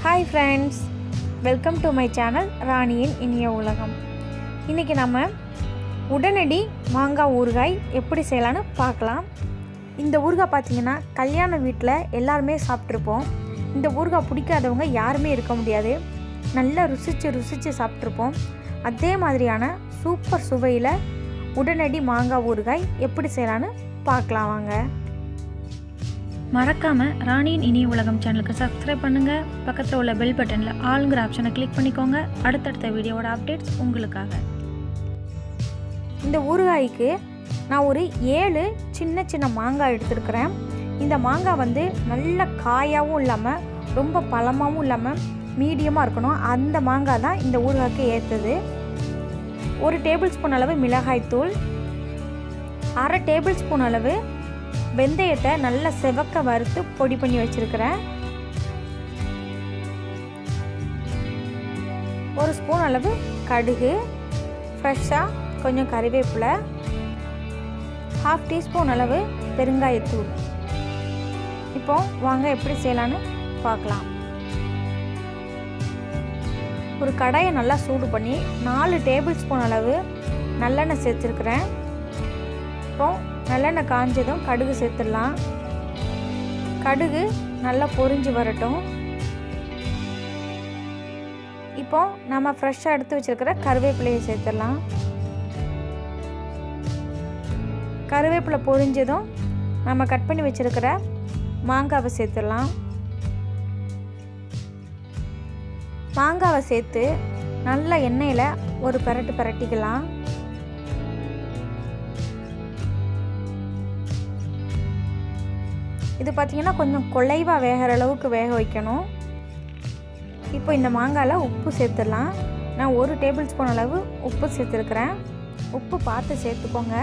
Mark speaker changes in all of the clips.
Speaker 1: Hi friends, welcome to my channel Rani'in இனிய உலகம். இன்னைக்கு நம்ம உடனடி மாங்காய் ஊறுகாய் எப்படி செய்யலாம்னு பார்க்கலாம். இந்த ஊறுகாய் பார்த்தீங்கன்னா கல்யாண வீட்டில் எல்லாருமே சாப்பிட்ருப்போம். இந்த ஊறுகாய் பிடிக்காதவங்க யாருமே இருக்க முடியாது. நல்லா ருசிச்சு சாப்பிட்ருப்போம். அதே மாதிரியான சூப்பர் சுவையில் உடனடி மாங்காய் ஊறுகாய் எப்படி செய்யலான்னு பார்க்கலாம் வாங்க. மறக்காமல் ராணியின் இனிய உலகம் சேனலுக்கு சப்ஸ்கிரைப் பண்ணுங்கள். பக்கத்தில் உள்ள பெல் பட்டனில் ஆளுங்கிற ஆப்ஷனை கிளிக் பண்ணிக்கோங்க. அடுத்தடுத்த வீடியோவோட அப்டேட்ஸ் உங்களுக்காக. இந்த ஊறுகாய்க்கு நான் ஒரு 7 சின்ன மாங்காய் எடுத்துருக்கிறேன். இந்த மாங்காய் வந்து நல்ல காயாகவும் இல்லாமல் ரொம்ப பழமாகவும் இல்லாமல் மீடியமாக இருக்கணும். அந்த மாங்காய் தான் இந்த ஊறுகாய்க்கு ஏற்றது. 1 டேபிள் ஸ்பூன் அளவு மிளகாய்த்தூள், 1/2 டேபிள் ஸ்பூன் அளவு வெந்தயத்தை நல்லா செவக்க வறுத்து பொடி பண்ணி வச்சுருக்கிறேன். 1 ஸ்பூன் அளவு கடுகு, ஃப்ரெஷ்ஷாக கொஞ்சம் கறிவேப்பிலை, 1/2 டீஸ்பூன் அளவு பெருங்காயத்தூள். இப்போ வாங்க எப்படி செய்யலான்னு பார்க்கலாம். ஒரு கடாயை நல்லா சூடு பண்ணி 4 டேபிள் ஸ்பூன் அளவு நல்லெண்ணெய் சேர்த்துருக்குறேன். இப்போ நல்லெண்ணெய் காஞ்சதும் கடுகு சேர்த்துடலாம். கடுகு நல்லா பொரிஞ்சு வரட்டும். இப்போ நம்ம ஃப்ரெஷ்ஷாக எடுத்து வச்சுருக்கிற கருவேப்பிலையை சேர்த்துடலாம். கருவேப்பிலை பொரிஞ்சதும் நம்ம கட் பண்ணி வச்சுருக்கிற மாங்காவை சேர்த்துடலாம். மாங்காவை சேர்த்து நல்லா எண்ணெயில் ஒரு பிரட்டிக்கலாம். இது பார்த்திங்கன்னா கொஞ்சம் குலைவாக வேகிற அளவுக்கு வேக வைக்கணும். இப்போ இந்த மாங்காயில் உப்பு சேர்த்துடலாம். நான் 1 டேபிள் ஸ்பூன் அளவு உப்பு சேர்த்துருக்குறேன். உப்பு பார்த்து சேர்த்துக்கோங்க.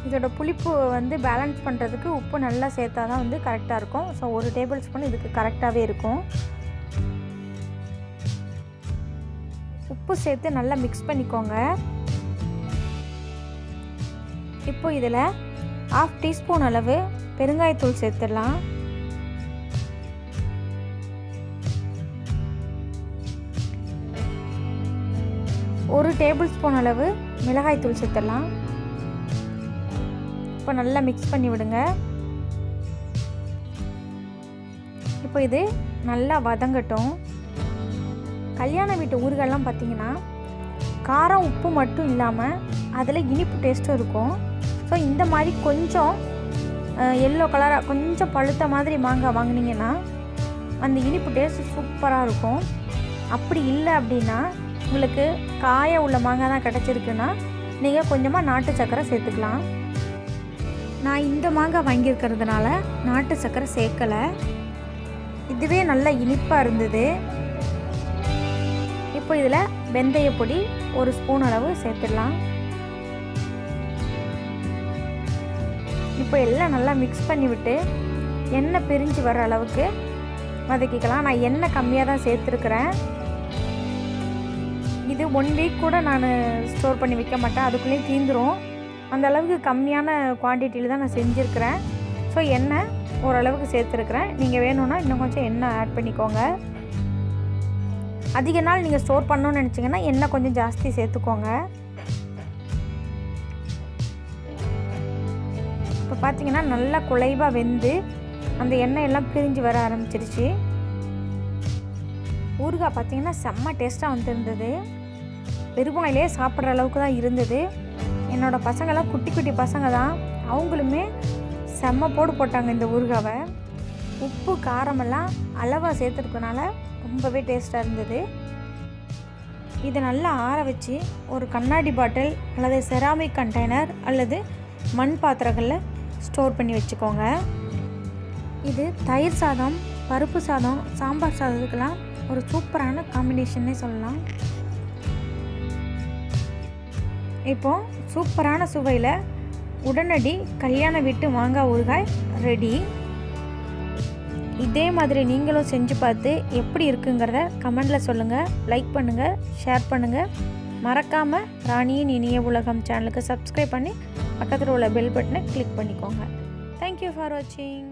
Speaker 1: இதோட புளிப்பு வந்து பேலன்ஸ் பண்ணுறதுக்கு உப்பு நல்லா சேர்த்தா தான் வந்து கரெக்டாக இருக்கும். ஸோ 1 டேபிள் ஸ்பூன் இதுக்கு கரெக்டாகவே இருக்கும். உப்பு சேர்த்து நல்லா மிக்ஸ் பண்ணிக்கோங்க. இப்போ இதில் 1/2 டீஸ்பூன் அளவு பெருங்காயத்தூள் சேர்த்துடலாம். ஒரு டேபிள் ஸ்பூன் அளவு மிளகாய்த்தூள் சேர்த்துடலாம். இப்போ நல்லா மிக்ஸ் பண்ணி விடுங்க. இப்போ இது நல்லா வதங்கட்டும். கல்யாண வீட்டு ஊறுகாய்லாம் பார்த்திங்கன்னா காரம் உப்பு மட்டும் இல்லாமல் அதில் இனிப்பு டேஸ்ட்டும் இருக்கும். ஸோ இந்த மாதிரி கொஞ்சம் எல்லோ கலராக கொஞ்சம் பழுத்த மாதிரி மாங்காய் வாங்கினீங்கன்னா அந்த இனிப்பு டேஸ்ட் சூப்பராக இருக்கும். அப்படி இல்லை அப்படின்னா உங்களுக்கு காய உள்ள மாங்காய் தான் கிடச்சிருக்குன்னா நீங்கள் கொஞ்சமாக நாட்டு சர்க்கரை சேர்த்துக்கலாம். நான் இந்த மாங்காய் வாங்கியிருக்கிறதுனால நாட்டு சர்க்கரை சேர்க்கலை. இதுவே நல்லா இனிப்பாக இருந்தது. இப்போ இதில் வெந்தய பொடி 1 ஸ்பூன் அளவு சேர்த்துடலாம். இப்போ எல்லாம் நல்லா மிக்ஸ் பண்ணி விட்டு எண்ணெய் பிரிஞ்சு வர அளவுக்கு வதக்கிக்கலாம். நான் எண்ணெய் கம்மியாக தான் சேர்த்துருக்குறேன். இது 1 வீக் கூட நான் ஸ்டோர் பண்ணி வைக்க மாட்டேன், அதுக்குள்ளேயும் தீந்துடும். அந்த அளவுக்கு கம்மியான குவான்டிட்டியில் தான் நான் செஞ்சுருக்கிறேன். ஸோ எண்ணெய் ஓரளவுக்கு சேர்த்துருக்குறேன். நீங்கள் வேணும்னா இன்னும் கொஞ்சம் எண்ணெய் ஆட் பண்ணிக்கோங்க. அதிக நாள் நீங்கள் ஸ்டோர் பண்ணணும்னு நினச்சிங்கன்னா எண்ணெய் கொஞ்சம் ஜாஸ்தி சேர்த்துக்கோங்க. இப்போ பார்த்தீங்கன்னா நல்லா குலைவாக வெந்து அந்த எண்ணெய் எல்லாம் பிரிஞ்சு வர ஆரம்பிச்சிருச்சு. ஊறுகாய் பார்த்திங்கன்னா செம்ம டேஸ்ட்டாக வந்துருந்தது. வெறுவாயிலே சாப்பிட்ற அளவுக்கு தான் இருந்தது. என்னோடய பசங்கள்லாம் குட்டி பசங்க தான், அவங்களுமே செம்ம போட்டாங்க இந்த ஊறுகாவை. உப்பு காரமெல்லாம் அளவாக சேர்த்துருக்கனால ரொம்பவே டேஸ்ட்டாக இருந்தது. இதை நல்லா ஆற வச்சு ஒரு கண்ணாடி பாட்டில் அல்லது செராமிக் கண்டெய்னர் அல்லது மண் பாத்திரங்களில் ஸ்டோர் பண்ணி வச்சுக்கோங்க. இது தயிர் சாதம், பருப்பு சாதம், சாம்பார் சாதத்துக்கெல்லாம் ஒரு சூப்பரான காம்பினேஷன்னே சொல்லலாம். இப்போது சூப்பரான சுவையில் உடனடி கல்யாண வீட்டு மாங்காய் ஊறுகாய் ரெடி. இதே மாதிரி நீங்களும் செஞ்சு பார்த்து எப்படி இருக்குங்கிறத கமெண்டில் சொல்லுங்கள். லைக் பண்ணுங்கள், ஷேர் பண்ணுங்கள். மறக்காமல் ராணியின் இனிய உலகம் சேனலுக்கு சப்ஸ்கிரைப் பண்ணி பக்கத்தில் உள்ள பெல் பட்டனை கிளிக் பண்ணிக்கோங்க. தேங்க்யூ ஃபார் வாட்சிங்.